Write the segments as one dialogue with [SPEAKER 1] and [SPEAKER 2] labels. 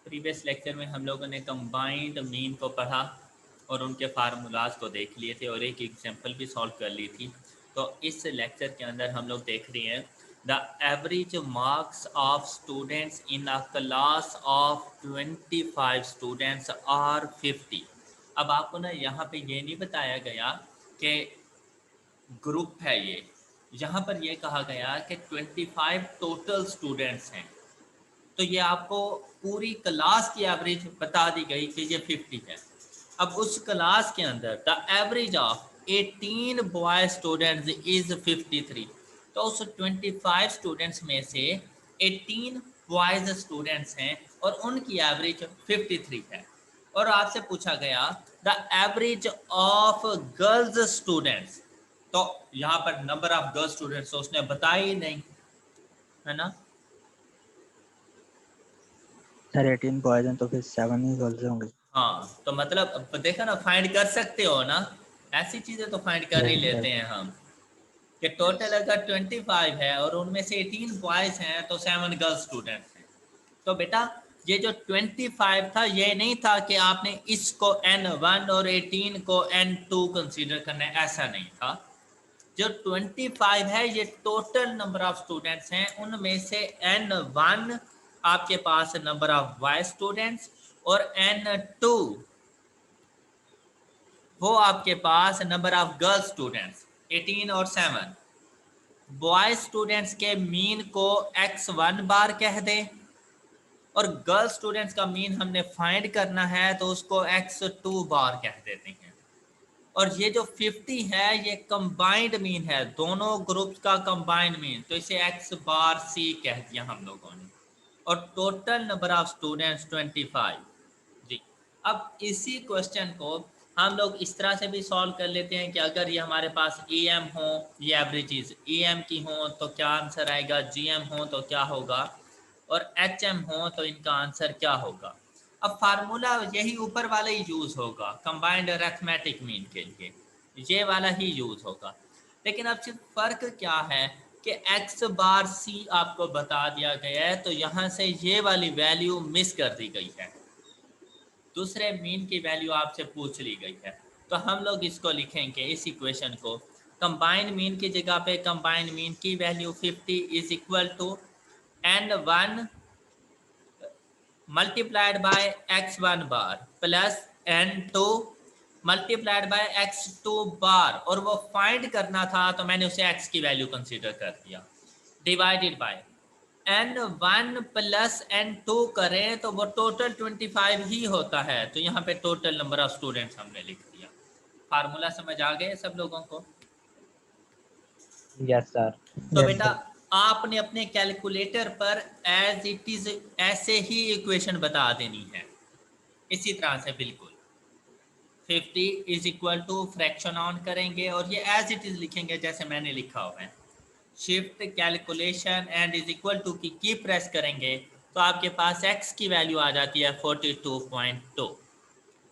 [SPEAKER 1] Previous lecture में हम लोगों ने कंबाइंड मीन को पढ़ा और उनके फार्मूलाज को देख लिए थे और एक एग्जांपल भी सॉल्व कर ली थी। तो इस लेक्चर के अंदर हम लोग देख रहे हैं the average marks of students in a class of 25 students are 50। अब आपको ना यहाँ पे ये नहीं बताया गया कि ग्रुप है ये, यहाँ पर ये कहा गया कि 25 टोटल स्टूडेंट्स हैं। तो ये आपको पूरी क्लास की एवरेज बता दी गई कि ये 50 है। अब उस क्लास के अंदर the average of 18 boy students is 53। तो उस 25 स्टूडेंट्स में से 18 बॉयज स्टूडेंट्स हैं और उनकी एवरेज 53 है। और आपसे पूछा गया the average of girls students, तो यहाँ पर नंबर ऑफ गर्ल्स स्टूडेंट्स तो उसने बताया ही नहीं, है ना।
[SPEAKER 2] सर 18 बॉयज हैं तो फिर 7 ही गर्ल्स होंगे।
[SPEAKER 1] हाँ, तो मतलब देखा ना, फाइंड कर सकते हो ना, ऐसी चीजें तो फाइंड कर ही लेते हैं हम कि टोटल अगर 25 है और उनमें से 18 बॉयज हैं तो 7 गर्ल्स स्टूडेंट्स हैं। तो बेटा ये जो 25 था ये नहीं था कि आपने इसको N1 और 18 को N2 कंसीडर करना है, ऐसा नहीं था। जो 25 है ये टोटल नंबर ऑफ स्टूडेंट्स हैं, उनमें से N1 आपके पास नंबर ऑफ बॉय स्टूडेंट्स और N2 वो आपके पास नंबर ऑफ गर्ल स्टूडेंट्स 18 और 7। बॉय स्टूडेंट्स के मीन को x1 बार कह दें और गर्ल स्टूडेंट्स का मीन हमने फाइंड करना है तो उसको x2 बार कह देते हैं। और ये जो 50 है ये कंबाइंड मीन है, दोनों ग्रुप्स का कंबाइंड मीन, तो इसे x बार c कह दिया हम लोगों ने। और टोटल नंबर ऑफ स्टूडेंट्स 25 जी। अब इसी क्वेश्चन को हम लोग इस तरह से भी सॉल्व कर लेते हैं कि अगर ये हमारे पास EM हो, ये एवरेजेस EM की हो तो क्या आंसर आएगा, GM हो तो क्या होगा और HM हो तो इनका आंसर क्या होगा। अब फार्मूला यही ऊपर वाला ही यूज होगा कंबाइंड अरिथमेटिक मीन के लिए, ये वाला ही यूज होगा। लेकिन अब सिर्फ फर्क क्या है कि x बार c आपको बता दिया गया है तो यहाँ से ये वाली वैल्यू मिस कर दी गई है, दूसरे मीन की वैल्यू आपसे पूछ ली गई है। तो हम लोग इसको लिखेंगे, इस इक्वेशन को कंबाइंड मीन की जगह पे कंबाइंड मीन की value 50 is equal to N1 multiplied by x1 bar plus N2 multiplied by x2 bar, और वो फाइंड करना था तो मैंने उसे x की वैल्यू कंसीडर कर दिया, divided by N1 plus N2 करें तो वो टोटल 25 ही होता है। तो यहाँ पे टोटल नंबर ऑफ स्टूडेंट्स हमने लिख दिया। फार्मूला समझ आ गए सब लोगों को?
[SPEAKER 2] Yes sir.
[SPEAKER 1] तो बेटा आपने अपने कैलकुलेटर पर एज इट इज ऐसे ही इक्वेशन बता देनी है, इसी तरह से बिल्कुल 50 is equal to fraction on करेंगे और ये एज इट इज लिखेंगे जैसे मैंने लिखा हुआ है। Shift calculation and is equal to की प्रेस करेंगे तो आपके पास x की वैल्यू आ जाती है 42.2।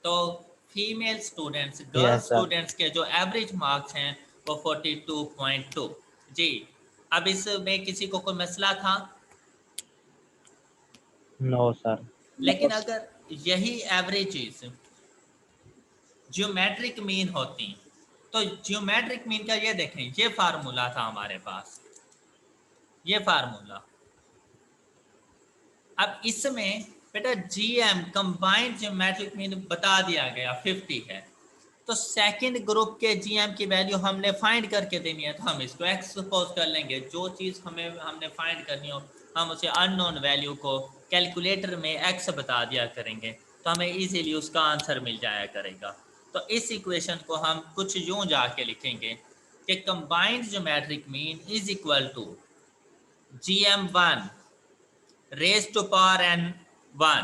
[SPEAKER 1] तो female students, girls
[SPEAKER 2] yes sir.
[SPEAKER 1] Students के जो एवरेज मार्क्स हैं वो 42.2 जी। अब इसमें किसी को कोई मसला था?
[SPEAKER 2] No sir.
[SPEAKER 1] लेकिन अगर यही एवरेजेस ज्योमेट्रिक मीन होती तो ज्योमेट्रिक मीन का ये देखें, ये फार्मूला था हमारे पास, ये फार्मूला। अब इसमें बेटा GM कंबाइंड ज्योमेट्रिक मीन बता दिया गया 50 है, तो सेकंड ग्रुप के GM की वैल्यू हमने फाइंड करके देनी है, तो हम इसको x सपोज कर लेंगे। जो चीज़ हमने फाइंड करनी हो हम उसे अननोन वैल्यू को कैलकुलेटर में x बता दिया करेंगे तो हमें इजीली उसका आंसर मिल जाया करेगा। तो इस इक्वेशन को हम कुछ यूं जाके लिखेंगे कि combined geometric mean is equal to GM1 raise to power N1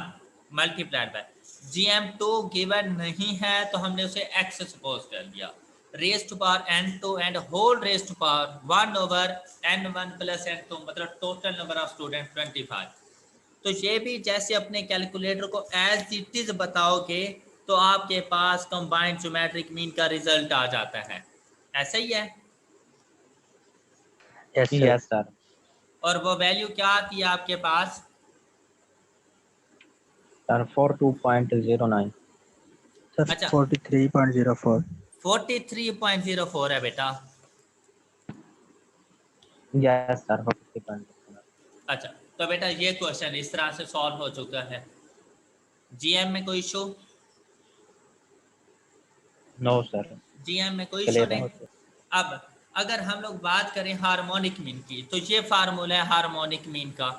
[SPEAKER 1] multiplied by GM2 given नहीं है तो हमने उसे x सपोज कर दिया, raise to power N2 and whole raise to power 1 over N1 plus N2, मतलब टोटल नंबर ऑफ स्टूडेंट 25। तो ये भी जैसे अपने कैलकुलेटर को एज इट इज बताओगे तो आपके पास कंबाइंड ज्योमेट्रिक मीन का रिजल्ट आ जाता है, ऐसा ही है।
[SPEAKER 2] Yes sir.
[SPEAKER 1] और वो वैल्यू क्या आती है आपके पास?
[SPEAKER 3] सर 42.09।
[SPEAKER 2] सर
[SPEAKER 1] अच्छा
[SPEAKER 2] 43.04।
[SPEAKER 1] 43.04 है बेटा।
[SPEAKER 3] Yes sir 43.09।
[SPEAKER 1] अच्छा तो बेटा ये क्वेश्चन इस तरह से सॉल्व हो चुका है। जीएम में कोई इशू?
[SPEAKER 3] नो सर,
[SPEAKER 1] जीएम में कोई इशू
[SPEAKER 3] क्लियर
[SPEAKER 1] नहीं।
[SPEAKER 3] है।
[SPEAKER 1] अब अगर हम लोग बात करें हार्मोनिक मीन की, तो ये फार्मूला है हार्मोनिक मीन का।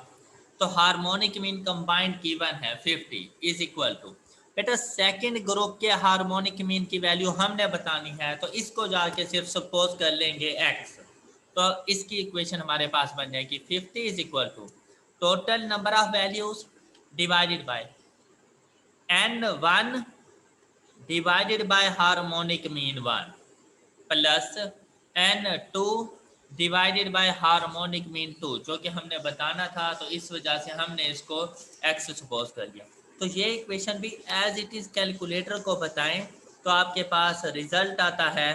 [SPEAKER 1] तो हार्मोनिक मीन कंबाइंड गिवन है 50 इज इक्वल टू, बेटा सेकंड ग्रुप के हार्मोनिक मीन की वैल्यू हमने बतानी है, तो इसको जाके सिर्फ सपोज कर लेंगे x। तो इसकी इक्वेशन हमारे पास बन जाएगी 50 is equal to total number of values divided by n1 divided by harmonic mean 1 plus n2 divided by harmonic mean 2, जो कि हमने बताना था, तो इस वजह से हमने इसको x सपोज कर लिया। तो ये इक्वेशन भी एज इट इज कैलकुलेटर को बताएं तो आपके पास रिजल्ट आता है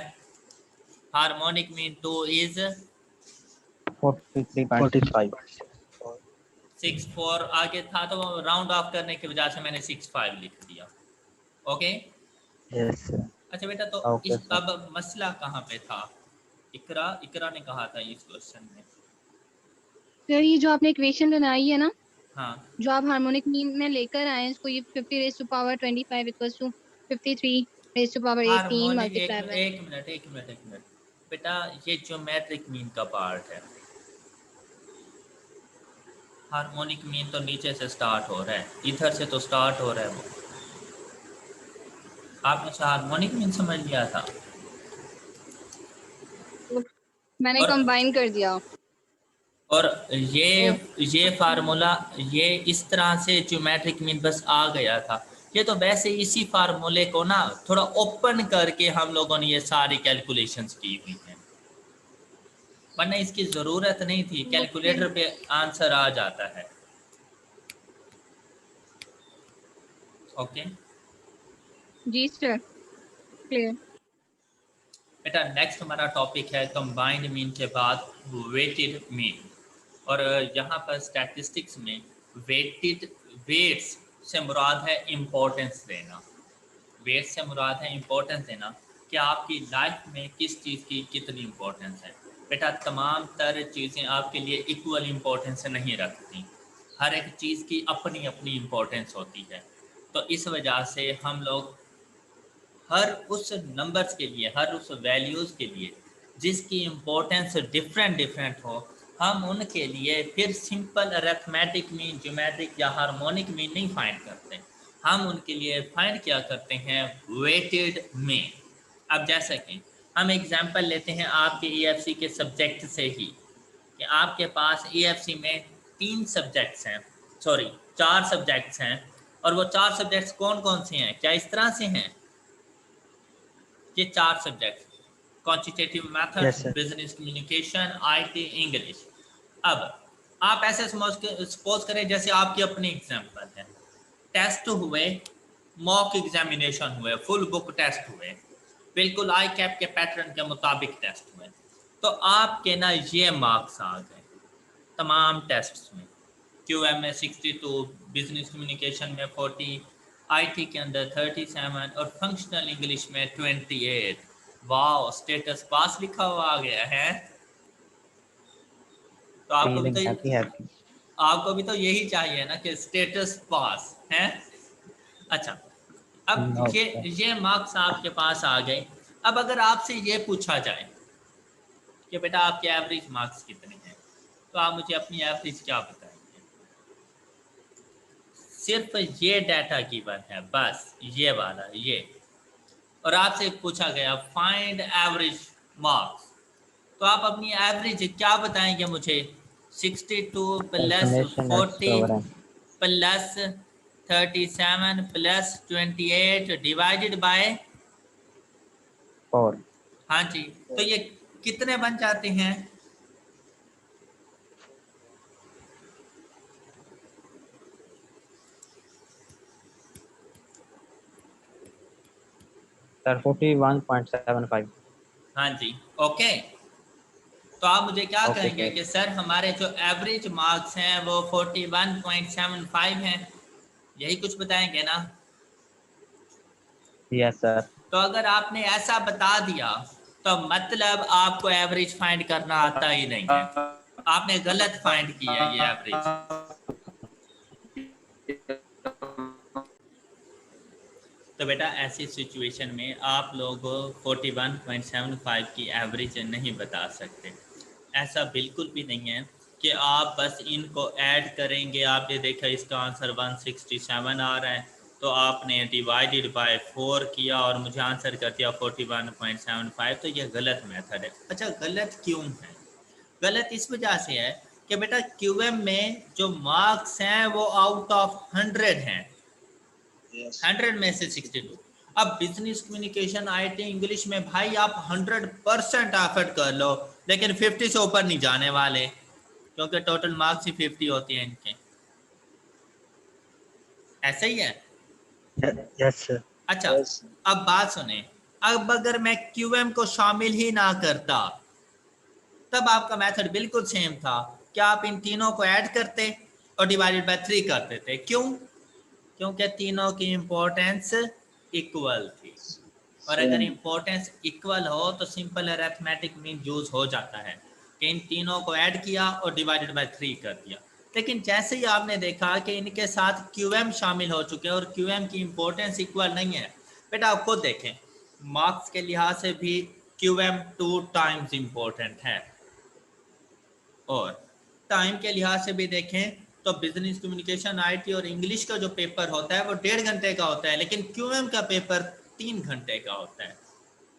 [SPEAKER 1] हार्मोनिक मीन 2 इज
[SPEAKER 3] 43.65।
[SPEAKER 1] 64। आगे था तो राउंड ऑफ करने की वजह से मैंने 65 लिख दिया। ओके।
[SPEAKER 2] Yes sir.
[SPEAKER 1] अच्छा बेटा तो
[SPEAKER 3] ओके
[SPEAKER 1] इस
[SPEAKER 3] सर।
[SPEAKER 1] अब मसला कहाँ पे था? इकरा इकरा ने कहा था इस क्वेश्चन में।
[SPEAKER 4] सर ये जो आपने इक्वेशन बनाई है ना,
[SPEAKER 1] हाँ
[SPEAKER 4] जो आप हार्मोनिक मीन में लेकर आए हैं इसको, ये 50 raise to power 25 equals to 53 raise to power 18
[SPEAKER 1] harmonic
[SPEAKER 4] multiply by.
[SPEAKER 1] एक मिनट बेटा, ये ज्योमेट्रिक मीन का पार्ट है। हार्मोनिक मीन तो नीचे से स्टार्ट हो रहा है, इधर से तो स्टार्ट हो रहा है वो। आपने से हार्मोनिक मीन समझ लिया था
[SPEAKER 4] मैंने
[SPEAKER 1] और
[SPEAKER 4] कंबाइन कर दिया।
[SPEAKER 1] और
[SPEAKER 4] तो
[SPEAKER 1] ये फार्मूला ये इस तरह से ज्योमेट्रिक मीन बस आ गया था। ये तो वैसे इसी फार्मूले को ना थोड़ा ओपन करके हम लोगों ने ये सारी कैलकुलेशंस की हुई हैं, वरना इसकी ज़रूरत नहीं थी,
[SPEAKER 4] ओके
[SPEAKER 1] कैलकुलेटर पे आंसर आ जाता है। ओके
[SPEAKER 4] जी सर, क्लियर।
[SPEAKER 1] बेटा नेक्स्ट हमारा टॉपिक है कंबाइंड मीन के बाद वेटेड मीन। और यहाँ पर स्टैटिस्टिक्स में वेटेड वेट्स से मुराद है इम्पोर्टेंस देना। वेट से मुराद है इम्पोर्टेंस देना कि आपकी लाइफ में किस चीज़ की कितनी इम्पोर्टेंस है। बेटा तमाम तर चीज़ें आपके लिए इक्वल इम्पोर्टेंस नहीं रखती, हर एक चीज़ की अपनी अपनी इम्पोर्टेंस होती है। तो इस वजह से हम लोग हर उस नंबर्स के लिए, हर उस वैल्यूज़ के लिए जिसकी इम्पोर्टेंस डिफरेंट डिफरेंट हो, हम उनके लिए फिर सिंपल अरिथमेटिक मीन, ज्योमेट्रिक या हार्मोनिक मीन नहीं फाइंड करते, हम उनके लिए फाइंड क्या करते हैं, वेटेड मीन। अब जैसा कि हम एग्जांपल लेते हैं आपके EFC के सब्जेक्ट से ही, कि आपके पास EFC में 3 सब्जेक्ट्स हैं, सॉरी 4 सब्जेक्ट्स हैं, और वो 4 सब्जेक्ट्स कौन कौन से हैं? क्या इस तरह से हैं? ये 4 subject quantitative methods,
[SPEAKER 2] yes sir.
[SPEAKER 1] Business communication, IT, English. अब आप ऐसे सपोज करें जैसे आपकी अपनी एग्जांपल है, टेस्ट हुए, मॉक एग्जामिनेशन हुए, फुल बुक टेस्ट हुए, बिल्कुल आई कैप के पैटर्न के मुताबिक टेस्ट हुए, तो आपके ना ये मार्क्स आ गए तमाम टेस्ट्स में। QM में 62, बिजनेस कम्युनिकेशन में 40, IT के अंदर 37 और फंक्शनल इंग्लिश में 28। वाह, स्टेटस पास लिखा हुआ आ गया है। तो
[SPEAKER 3] फीलिंग हैप्पी हैप्पी।
[SPEAKER 1] आपको भी तो यही चाहिए ना कि स्टेटस पास है। अच्छा, अब
[SPEAKER 3] नो
[SPEAKER 1] ये
[SPEAKER 3] सर।
[SPEAKER 1] ये मार्क्स आपके पास आ गए। अब अगर आपसे ये पूछा जाए कि बेटा आपके एवरेज मार्क्स कितने हैं, तो आप मुझे अपनी एवरेज क्या बताएंगे? सिर्फ ये डाटा गिवन है, बस ये वाला ये, और आपसे पूछा गया फाइंड एवरेज मार्क्स, तो आप अपनी एवरेज क्या बताएंगे मुझे? 62 plus
[SPEAKER 3] summation x
[SPEAKER 1] 40
[SPEAKER 3] over n.
[SPEAKER 1] Plus 37 plus 28 divided by,
[SPEAKER 3] 4।
[SPEAKER 1] हाँ जी, तो ये कितने बन जाते हैं?
[SPEAKER 3] सर 41.75।
[SPEAKER 1] हाँ जी, ओके। तो आप मुझे क्या
[SPEAKER 3] ओके
[SPEAKER 1] कहेंगे
[SPEAKER 3] सर।
[SPEAKER 1] कि सर हमारे जो एवरेज मार्क्स हैं वो 41.75 हैं, यही कुछ बताएंगे ना?
[SPEAKER 3] Yes, sir.
[SPEAKER 1] तो अगर आपने ऐसा बता दिया तो मतलब आपको एवरेज फाइंड करना आता ही नहीं है, आपने गलत फाइंड किया ये एवरेज। तो बेटा ऐसी सिचुएशन में आप लोग 41.75 की एवरेज नहीं बता सकते। ऐसा बिल्कुल भी नहीं है कि आप बस इनको ऐड करेंगे। आपने देखा इसका आंसर 167 आ रहा है, तो आपने डिवाइडेड बाय 4 किया और मुझे आंसर कर दिया 41.75। तो ये गलत मेथड है। अच्छा, गलत क्यों है? गलत इस वजह से है कि बेटा क्यूएम में जो मार्क्स हैं वो आउट ऑफ 100 हैं, 100 में से 62। अब बिजनेस कम्युनिकेशन, आईटी, इंग्लिश में भाई आप 100% एफर्ट कर लो, लेकिन 50 से ऊपर नहीं जाने वाले, क्योंकि टोटल मार्क्स ही 50 होती हैं इनके। ऐसा ही है।
[SPEAKER 2] Yes sir.
[SPEAKER 1] अच्छा, अब बात सुने, अब अगर मैं क्यूएम को शामिल ही ना करता तब आपका मेथड बिल्कुल सेम था। क्या आप इन तीनों को ऐड करते और डिवाइडेड बाय 3 कर देते? क्यों? क्योंकि तीनों की इंपॉर्टेंस इक्वल थी, और अगर इंपॉर्टेंस इक्वल हो तो सिंपल अरिथमेटिक मीन यूज हो जाता है कि इन तीनों को ऐड किया और डिवाइडेड बाय 3 कर दिया। लेकिन जैसे ही आपने देखा कि इनके साथ क्यूएम शामिल हो चुके हैं और क्यूएम की इंपॉर्टेंस इक्वल नहीं है, बेटा आप खुद देखें, मार्क्स के लिहाज से भी क्यूएम 2 टाइम्स इंपॉर्टेंट है, और टाइम के लिहाज से भी देखें तो बिजनेस कम्युनिकेशन, आईटी और इंग्लिश का जो पेपर होता है वो 1.5 घंटे का होता है, लेकिन क्यूएम का पेपर 3 घंटे का होता है।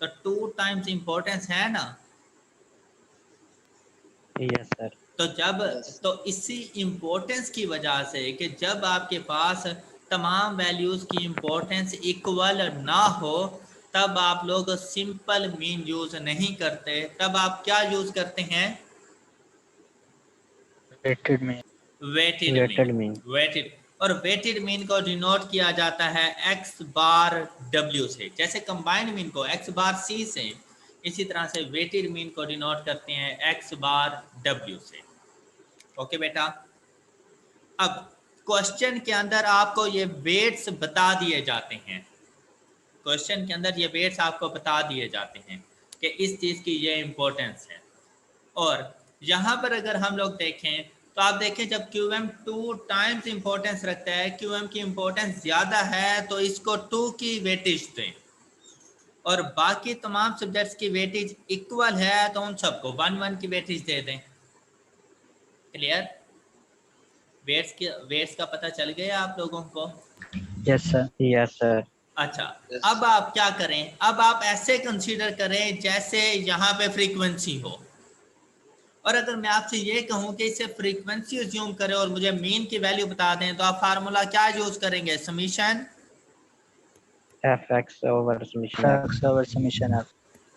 [SPEAKER 1] तो 2 टाइम्स इंपॉर्टेंस है ना?
[SPEAKER 3] Yes, sir.
[SPEAKER 1] तो जब तो इसी इंपॉर्टेंस की वजह से कि जब आपके पास तमाम वैल्यूज की इंपॉर्टेंस इक्वल ना हो तब आप लोग सिंपल मीन यूज नहीं करते, तब आप क्या यूज करते हैं?
[SPEAKER 2] वेटेड में।
[SPEAKER 1] Weighted
[SPEAKER 3] Weighted
[SPEAKER 1] mean.
[SPEAKER 3] mean.
[SPEAKER 1] Weighted, और वेटेड मीन को डिनोट किया जाता है x बार w से। जैसे कंबाइंड मीन को x बार c से, इसी तरह से वेटेड मीन को डिनोट करते हैं x बार w से। ओके बेटा, अब क्वेश्चन के अंदर आपको ये वेट्स बता दिए जाते हैं, क्वेश्चन के अंदर ये वेट्स आपको बता दिए जाते हैं कि इस चीज़ की ये इंपॉर्टेंस है। और यहाँ पर अगर हम लोग देखें तो आप देखें जब क्यूएम 2 टाइम्स इंपॉर्टेंस रखता है, क्यूएम की इंपॉर्टेंस ज़्यादा है तो इसको 2 की वेटेज दें, और बाकी तमाम सब्जेक्ट्स की वेटेज इक्वल है तो उन सबको 1-1 की वेटेज दे दें। क्लियर? वेट्स का पता चल गया आप लोगों को?
[SPEAKER 2] Yes sir.
[SPEAKER 3] Yes, sir.
[SPEAKER 1] अच्छा, अब आप क्या करें? अब आप ऐसे कंसीडर करें जैसे यहाँ पे फ्रीक्वेंसी हो, और अगर मैं आपसे ये कहूँ कि इसे फ्रीक्वेंसी अज्यूम करें और मुझे मीन की वैल्यू बता दें, तो आप फार्मूला क्या यूज करेंगे? Summation
[SPEAKER 3] Fx over summation f.
[SPEAKER 2] Fax over summation F.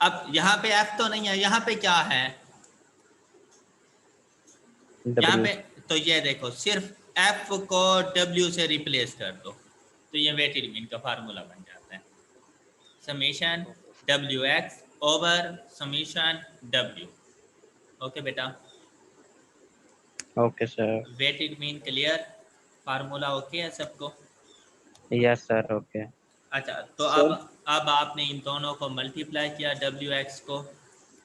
[SPEAKER 1] अब यहाँ पे f तो नहीं है, यहाँ पे क्या है? यहाँ
[SPEAKER 3] W.
[SPEAKER 1] पे तो ये देखो, सिर्फ f को w से रिप्लेस कर दो तो ये वेटेड मीन का फार्मूला बन जाता है, summation wx over summation w। Okay बेटा,
[SPEAKER 3] Okay, sir.
[SPEAKER 1] Weighted mean clear? Formula okay है सबको?
[SPEAKER 3] Yes, sir. Okay.
[SPEAKER 1] अच्छा, तो अब आपने इन दोनों को मल्टीप्लाई किया wx को,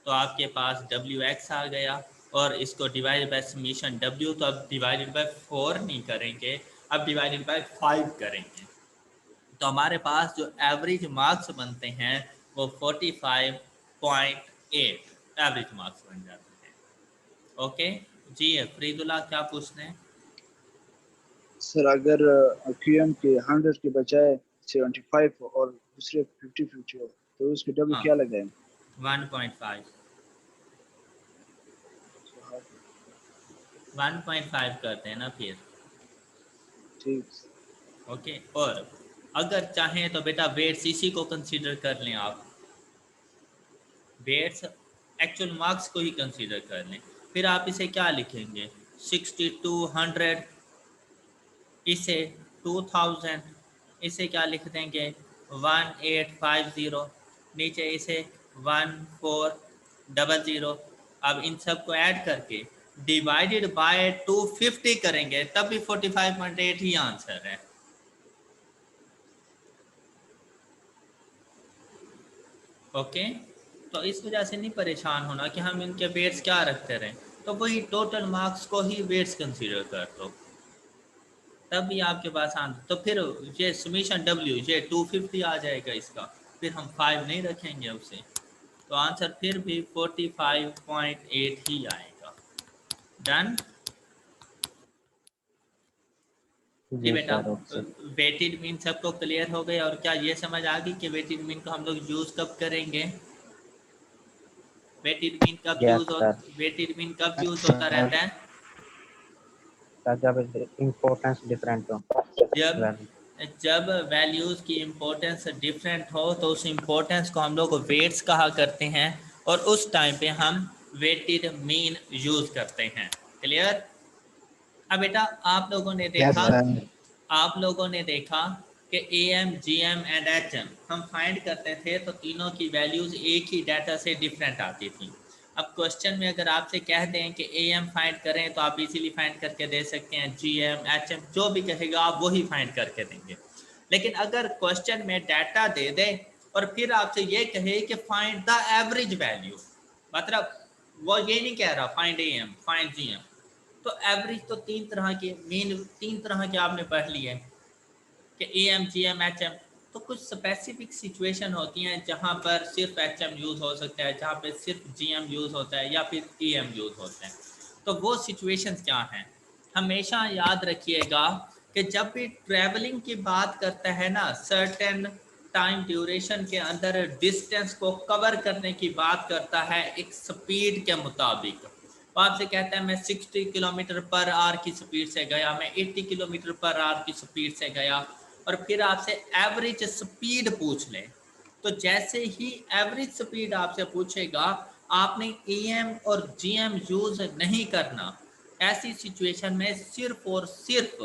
[SPEAKER 1] तो आपके पास wx आ गया, और इसको डिवाइड बाय समीशन w, तो अब डिवाइडेड बाय 4 नहीं करेंगे, अब डिवाइडेड बाय 5 करेंगे, तो हमारे पास जो एवरेज मार्क्स बनते हैं वो 45.8 एवरेज मार्क्स बन जाते हैं। ओके जी, फरीदुल्लाह क्या पूछते हैं?
[SPEAKER 5] सर अगर क्यूएम के 100 के बजाय 75 और दूसरे 50-50 हो तो उसके डब्ल्यू
[SPEAKER 1] हाँ,
[SPEAKER 5] क्या लगाएं?
[SPEAKER 1] 1.5 करते हैं ना फिर।
[SPEAKER 5] ठीक।
[SPEAKER 1] ओके, और अगर चाहें तो बेटा वेट्स इसी को कंसीडर कर लें, आप वेट्स एक्चुअल मार्क्स को ही कंसीडर कर लें, फिर आप इसे क्या लिखेंगे? 6200, इसे 2000, इसे क्या लिख देंगे? 1850, नीचे इसे 1400। अब इन सब को ऐड करके डिवाइडेड बाय 250 करेंगे तब भी 45.8 ही आंसर है। ओके, तो इस वजह से नहीं परेशान होना कि हम इनके वेट्स क्या रखते रहें, तो वही टोटल मार्क्स को ही वेट्स कंसीडर कर दो, तभी आपके पास आंसर। तो फिर ये समीशन डब्ल्यू ये 250 आ जाएगा इसका, फिर हम 5 नहीं रखेंगे उसे, तो आंसर फिर भी 45.8 ही आएगा। डन जी
[SPEAKER 3] जी
[SPEAKER 1] बेटा।
[SPEAKER 3] Sir okay.
[SPEAKER 1] वेटेड मीन सबको क्लियर हो गया, और क्या ये समझ आ गई कि वेटेड मीन को हम लोग यूज़ कब करेंगे? वेटेड मीन कब
[SPEAKER 3] यस
[SPEAKER 1] यूज़ हो,
[SPEAKER 3] सर।
[SPEAKER 1] वेटेड मीन कब यूज़ होता
[SPEAKER 2] सर
[SPEAKER 1] रहता है?
[SPEAKER 3] सर जब इम्पोर्टेंस डिफरेंट हो
[SPEAKER 1] जब
[SPEAKER 3] वैल्यू।
[SPEAKER 1] जब वैल्यूज़ की इम्पोर्टेंस डिफरेंट हो तो उस इम्पोर्टेंस को हम लोग वेट्स कहा करते हैं, और उस टाइम पे हम वेटेड मीन यूज़ करते हैं। क्लियर? अब बेटा
[SPEAKER 2] यस सर।
[SPEAKER 1] आप लोगों ने देखा कि A M G M and H M हम फाइंड करते थे तो तीनों की वैल्यूज़ एक ही डाटा से डिफरेंट आती थी। अब क्वेश्चन में अगर आपसे कह दें कि ए एम फाइंड करें तो आप इजीली फाइंड करके दे सकते हैं, जी एम एच एम जो भी कहेगा आप वही फाइंड करके देंगे। लेकिन अगर क्वेश्चन में डाटा दे दे और फिर आपसे ये कहे कि फाइंड द एवरेज वैल्यू, मतलब वो ये नहीं कह रहा find A M find G M, तो एवरेज तो तीन तरह के मीन तीन तरह के आपने पढ़ लिए कि A M G M H M. तो कुछ स्पेसिफिक सिचुएशन होती हैं जहाँ पर सिर्फ एच एम यूज़ हो सकता है, जहाँ पर सिर्फ जी एम यूज़ होता है या फिर ए एम यूज़ होता है। तो वो सिचुएशंस क्या हैं? हमेशा याद रखिएगा कि जब भी ट्रैवलिंग की बात करता है ना, सर्टेन टाइम ड्यूरेशन के अंदर डिस्टेंस को कवर करने की बात करता है एक स्पीड के मुताबिक। वो आपसे कहता है मैं 60 किलोमीटर पर आवर की स्पीड से गया, मैं 80 किलोमीटर पर आवर की स्पीड से गया, और फिर आपसे एवरेज स्पीड पूछ ले, तो जैसे ही एवरेज स्पीड आपसे पूछेगा आपने एम और जीएम यूज़ नहीं करना। ऐसी सिचुएशन में सिर्फ और सिर्फ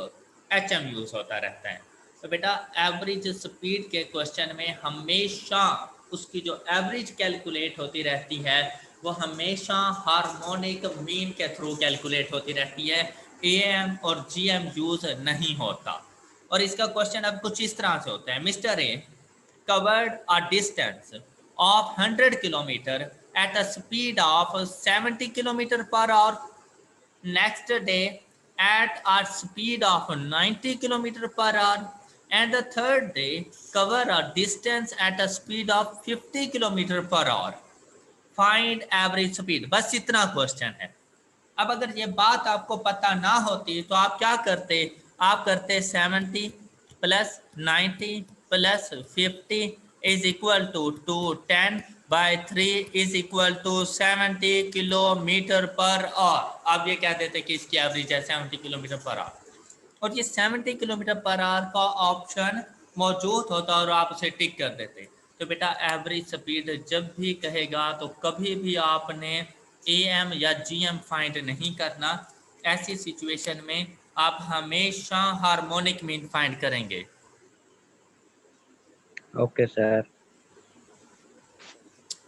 [SPEAKER 1] एचएम यूज़ होता रहता है। तो बेटा एवरेज स्पीड के क्वेश्चन में हमेशा उसकी जो एवरेज कैलकुलेट होती रहती है वो हमेशा हार्मोनिक मीन के थ्रू कैलकुलेट होती रहती है, एएम और जीएम यूज़ नहीं होता। और इसका क्वेश्चन अब कुछ इस तरह से होता है, mister A covered a distance of 100 kilometer at a speed of 70 kilometer per hour. Next day at a speed of 90 kilometer per hour, and the third day cover a distance at a speed of 50 kilometer per hour. Find average speed. बस इतना question है। अब अगर ये बात आपको पता ना होती तो आप क्या करते? आप करते 70 plus 90 plus 50 is equal to 210/3 is equal to 70 kilometre per hour. आप ये कह देते कि इसकी एवरेज है 70 किलोमीटर पर आवर, और ये 70 किलोमीटर पर आवर का ऑप्शन मौजूद होता और आप उसे टिक कर देते। तो बेटा एवरेज स्पीड जब भी कहेगा तो कभी भी आपने ए एम या जी एम फाइंड नहीं करना। ऐसी सिचुएशन में आप हमेशा हार्मोनिक मीन फाइंड करेंगे।
[SPEAKER 3] Okay sir.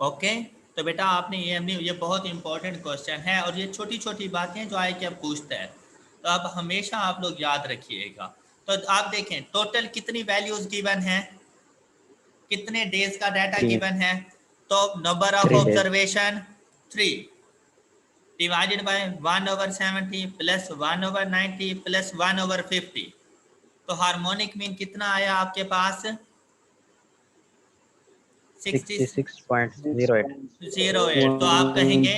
[SPEAKER 1] ओके, तो बेटा आपने ए एम नहीं, ये बहुत इंपॉर्टेंट क्वेश्चन है और ये छोटी छोटी बातें जो आए कि अब पूछता है, तो आप हमेशा आप लोग याद रखिएगा। तो आप देखें टोटल कितनी वैल्यूज गिवन है, कितने डेज का डाटा
[SPEAKER 3] 3
[SPEAKER 1] गिवन है, तो number of
[SPEAKER 3] 3 days।
[SPEAKER 1] Observation 3 divided by 1/70 plus 1/90 plus 1/50, तो हार्मोनिक मीन कितना आया आपके पास?
[SPEAKER 3] 66.08।
[SPEAKER 1] 66.08। तो आप कहेंगे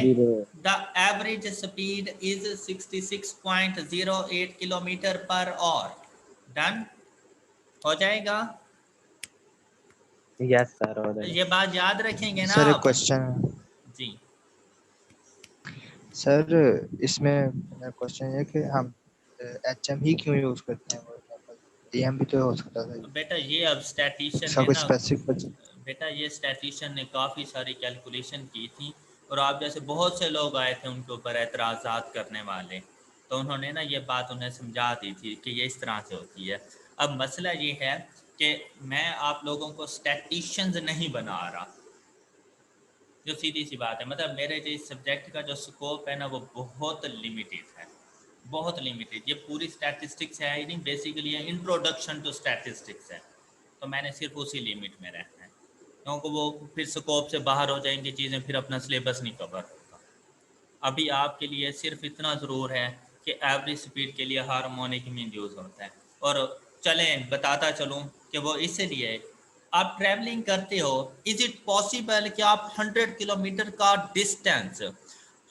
[SPEAKER 1] the average speed is 66.08 kilometre per our. Done हो जाएगा।
[SPEAKER 3] यस सर हो जाएगा।
[SPEAKER 1] ये बात याद रखेंगे ना
[SPEAKER 2] सर एक
[SPEAKER 1] आप?
[SPEAKER 2] क्वेश्चन।
[SPEAKER 1] जी
[SPEAKER 2] सर इसमें मेरा क्वेश्चन है कि हम एचएम ही क्यों यूज करते हैं? एएम भी तो हो सकता था।
[SPEAKER 1] बेटा ये अब स्टैटिशियन
[SPEAKER 2] इसका
[SPEAKER 1] ने
[SPEAKER 2] कोई
[SPEAKER 1] ना,
[SPEAKER 2] स्पेसिफिक?
[SPEAKER 1] बेटा ये स्टैटिशियन ने काफ़ी सारी कैलकुलेशन की थी, और आप जैसे बहुत से लोग आए थे उनके ऊपर एतराज़ात करने वाले, तो उन्होंने ना ये बात उन्हें समझा दी थी कि ये इस तरह से होती है। अब मसला ये है कि मैं आप लोगों को स्टैटिशियंस नहीं बना रहा, जो सीधी सी बात है, मतलब मेरे जो इस सब्जेक्ट का जो स्कोप है ना वो बहुत लिमिटेड है, बहुत लिमिटेड। ये पूरी स्टैटिस्टिक्स है ही नहीं, बेसिकली ये इंट्रोडक्शन टू स्टैटिस्टिक्स है, तो मैंने सिर्फ उसी लिमिट में रहना है। क्योंकि वो फिर स्कोप से बाहर हो जाएंगी चीज़ें, फिर अपना सिलेबस नहीं कवर होगा। अभी आपके लिए सिर्फ इतना ज़रूर है कि एवरेज स्पीड के लिए हार्मोनिक मीन यूज़ होता है। और चलें बताता चलूँ कि वो इसलिए आप ट्रैवलिंग करते हो, इज़ इट पॉसिबल कि आप 100 किलोमीटर का डिस्टेंस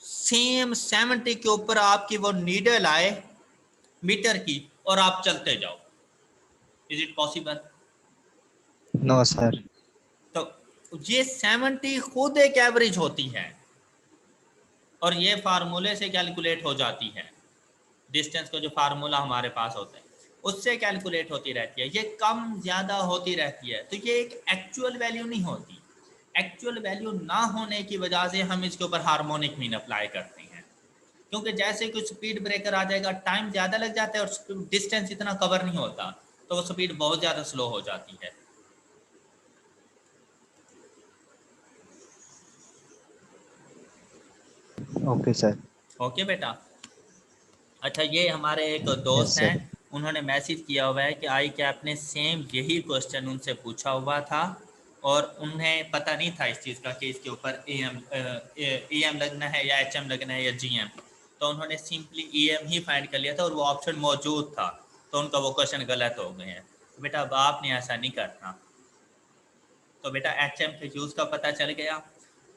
[SPEAKER 1] सेम 70 के ऊपर आपकी वो नीडल आए मीटर की और आप चलते जाओ? Is it possible?
[SPEAKER 2] No sir.
[SPEAKER 1] तो ये 70 खुद एक एवरेज होती है और ये फार्मूले से कैलकुलेट हो जाती है। डिस्टेंस का जो फार्मूला हमारे पास होता है उससे कैलकुलेट होती रहती है। ये कम ज़्यादा होती रहती है, तो ये एक एक्चुअल वैल्यू नहीं होती। एक्चुअल वैल्यू ना होने की वजह से हम इसके ऊपर हार्मोनिक मीन अप्लाई करते हैं, क्योंकि जैसे कुछ स्पीड ब्रेकर आ जाएगा, टाइम ज़्यादा लग जाता है और डिस्टेंस इतना कवर नहीं होता, तो वो स्पीड बहुत ज़्यादा स्लो हो जाती है।
[SPEAKER 2] Okay sir.
[SPEAKER 1] ओके बेटा। अच्छा, ये हमारे एक
[SPEAKER 2] यस
[SPEAKER 1] दोस्त हैं,
[SPEAKER 2] सर।
[SPEAKER 1] उन्होंने मैसेज किया हुआ है कि आई कैप ने सेम यही क्वेश्चन उनसे पूछा हुआ था और उन्हें पता नहीं था इस चीज़ का कि इसके ऊपर ए एम लगना है या एच एम लगना है या जी एम। तो उन्होंने सिंपली ई एम ही फाइंड कर लिया था और वो ऑप्शन मौजूद था, तो उनका वो क्वेश्चन गलत हो गए हैं। तो बेटा अब आपने ऐसा नहीं करना। तो बेटा एच एम के यूज़ का पता चल गया।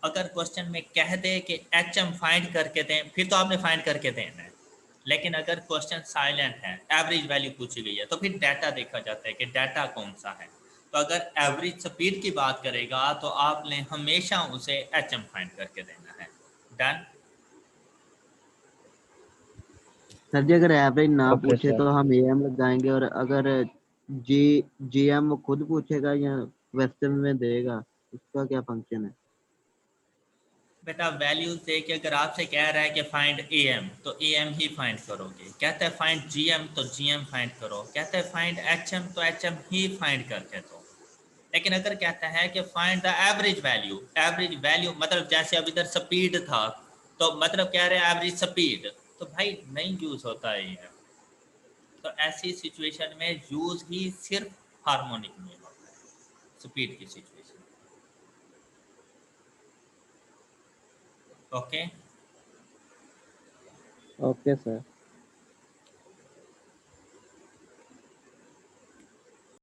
[SPEAKER 1] अगर क्वेश्चन में कह दे कि एच एम फाइंड करके दें, फिर तो आपने फाइंड करके देना है। लेकिन अगर क्वेश्चन साइलेंट है, एवरेज वैल्यू पूछी गई है, तो फिर डाटा देखा जाता है कि डाटा कौन सा है। तो अगर एवरेज स्पीड की बात करेगा तो आपने हमेशा उसे एच एम फाइंड करके देना है। डन?
[SPEAKER 6] सर जी अगर एवरेज ना
[SPEAKER 3] ओके
[SPEAKER 6] पूछे
[SPEAKER 3] सर।
[SPEAKER 6] तो हम एम लगाएंगे, और अगर जी जीएम वो खुद पूछेगा या वेस्टर्न में देगा, उसका क्या फंक्शन है?
[SPEAKER 1] बेटा वैल्यूज दे के अगर आपसे कह रहा है कि फाइंड ए एम, तो ए एम ही फाइंड करोगे। कहता है फाइंड जी एम, तो जी एम फाइंड करो। कहता है फाइंड एच एम, तो एच एम ही फाइंड करके दो। लेकिन अगर कहता है कि find the average value, average value मतलब जैसे अब इधर स्पीड था, तो मतलब कह रहे हैं एवरेज स्पीड, तो भाई नहीं यूज होता है ये। तो ऐसी सिचुएशन में यूज ही सिर्फ हार्मोनिक में होता है, स्पीड की सिचुएशन। ओके।
[SPEAKER 6] Okay sir.